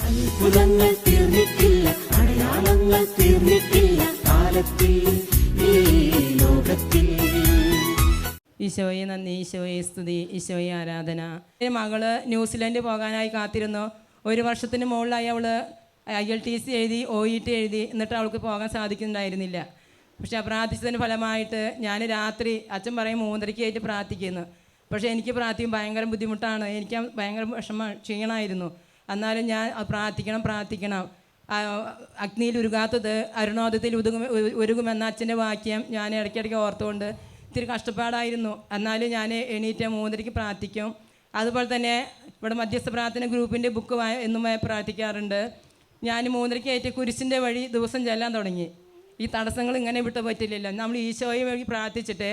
അത്ഭുതങ്ങൾ തീർന്നിട്ടില്ല, അടയാളങ്ങൾ തീർന്നിട്ടില്ല കാലത്തിൽ ഈ ലോകത്തിൽ. ഈശോയെ നന്ദി, ഈശോയെ സ്തുതി, ഈശോയെ ആരാധന. എൻ്റെ മകള് ന്യൂസിലൻഡ് പോകാനായി കാത്തിരുന്നു. 1 വർഷത്തിന് മുകളിലായി അവൾ IELTS എഴുതി, OET എഴുതി, എന്നിട്ട് അവൾക്ക് പോകാൻ സാധിക്കുന്നുണ്ടായിരുന്നില്ല. പക്ഷേ പ്രാർത്ഥിച്ചതിന് ഫലമായിട്ട് ഞാൻ രാത്രി അച്ഛൻ പറയും 3:30 പ്രാർത്ഥിക്കുന്നു. പക്ഷേ എനിക്ക് പ്രാർത്ഥിക്കും ഭയങ്കര ബുദ്ധിമുട്ടാണ്, എനിക്ക് ഭയങ്കര ക്ഷീണമായിരുന്നു. എന്നാലും ഞാൻ പ്രാർത്ഥിക്കണം. അഗ്നിയിൽ ഉരുകാത്തത് അരുണോദയത്തിൽ ഉരുകുമെന്ന അച്ഛൻ്റെ വാക്യം ഞാൻ ഇടയ്ക്കിടയ്ക്ക് ഓർത്തുകൊണ്ട് ഇത്തിരി കഷ്ടപ്പാടായിരുന്നു. എന്നാലും ഞാൻ എണീറ്റ് 3:30 പ്രാർത്ഥിക്കും. അതുപോലെ തന്നെ ഇവിടെ മധ്യസ്ഥ പ്രാർത്ഥന ഗ്രൂപ്പിൻ്റെ ബുക്ക് എന്നും പ്രാർത്ഥിക്കാറുണ്ട്. ഞാൻ 3:30 കുരിശിൻ്റെ വഴി ദിവസം ചെല്ലാൻ തുടങ്ങി. ഈ തടസ്സങ്ങൾ ഇങ്ങനെ വിട്ടു പറ്റില്ലല്ലോ. നമ്മൾ ഈശോയെ വഴി പ്രാർത്ഥിച്ചിട്ട്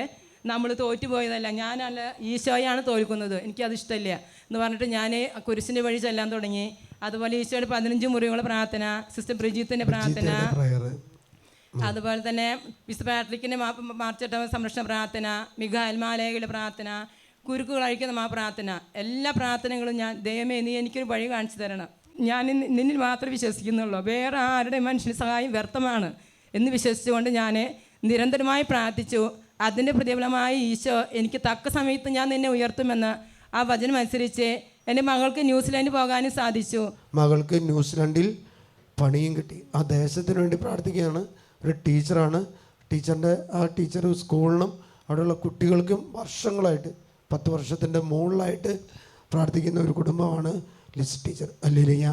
നമ്മൾ തോറ്റുപോയതല്ല, ഞാനല്ല ഈശോയാണ് തോൽക്കുന്നത്, എനിക്കതിഷ്ടമില്ല എന്ന് പറഞ്ഞിട്ട് ഞാൻ കുരിശിൻ്റെ വഴി ചെല്ലാൻ തുടങ്ങി. അതുപോലെ ഈശോയുടെ 15 മുറിവുകളുടെ പ്രാർത്ഥന, സിസ്റ്റർ ബ്രിജിത്തിൻ്റെ പ്രാർത്ഥന, അതുപോലെ തന്നെ വിശുദ്ധ പാട്രിക്കിൻ്റെ മാർച്ചട്ട സംരക്ഷണ പ്രാർത്ഥന, മിഖായേൽ മാലാഖയുടെ പ്രാർത്ഥന, കുരുക്കുകൾ അഴിക്കുന്ന പ്രാർത്ഥന, എല്ലാ പ്രാർത്ഥനകളും ഞാൻ ദൈവമേ നീ എനിക്കൊരു വഴി കാണിച്ചു തരണം, ഞാൻ നിന്നിൽ മാത്രമേ വിശ്വസിക്കുന്നുള്ളൂ, വേറെ ആരുടെ മനുഷ്യന് സഹായം വ്യർത്ഥമാണ് എന്ന് വിശ്വസിച്ചുകൊണ്ട് ഞാൻ നിരന്തരമായി പ്രാർത്ഥിച്ചു. അതിൻ്റെ പ്രതിഫലമായി ഈശോ എനിക്ക് തക്ക സമയത്ത് ഞാൻ നിന്നെ ഉയർത്തുമെന്ന് ആ വചനം അനുസരിച്ച് എൻ്റെ മകൾക്ക് ന്യൂസിലാൻഡ് പോകാനും സാധിച്ചു. മകൾക്ക് ന്യൂസിലാൻഡിൽ പണിയും കിട്ടി. ആ ദേശത്തിന് വേണ്ടി പ്രാർത്ഥിക്കുകയാണ്. ഒരു ടീച്ചറാണ്. ടീച്ചർ സ്കൂളിനും അവിടെയുള്ള കുട്ടികൾക്കും വർഷങ്ങളായിട്ട് 10 വർഷത്തിൻ്റെ മുകളിലായിട്ട് പ്രാർത്ഥിക്കുന്ന ഒരു കുടുംബമാണ് ലിസ് ടീച്ചർ. ഹല്ലേലൂയ.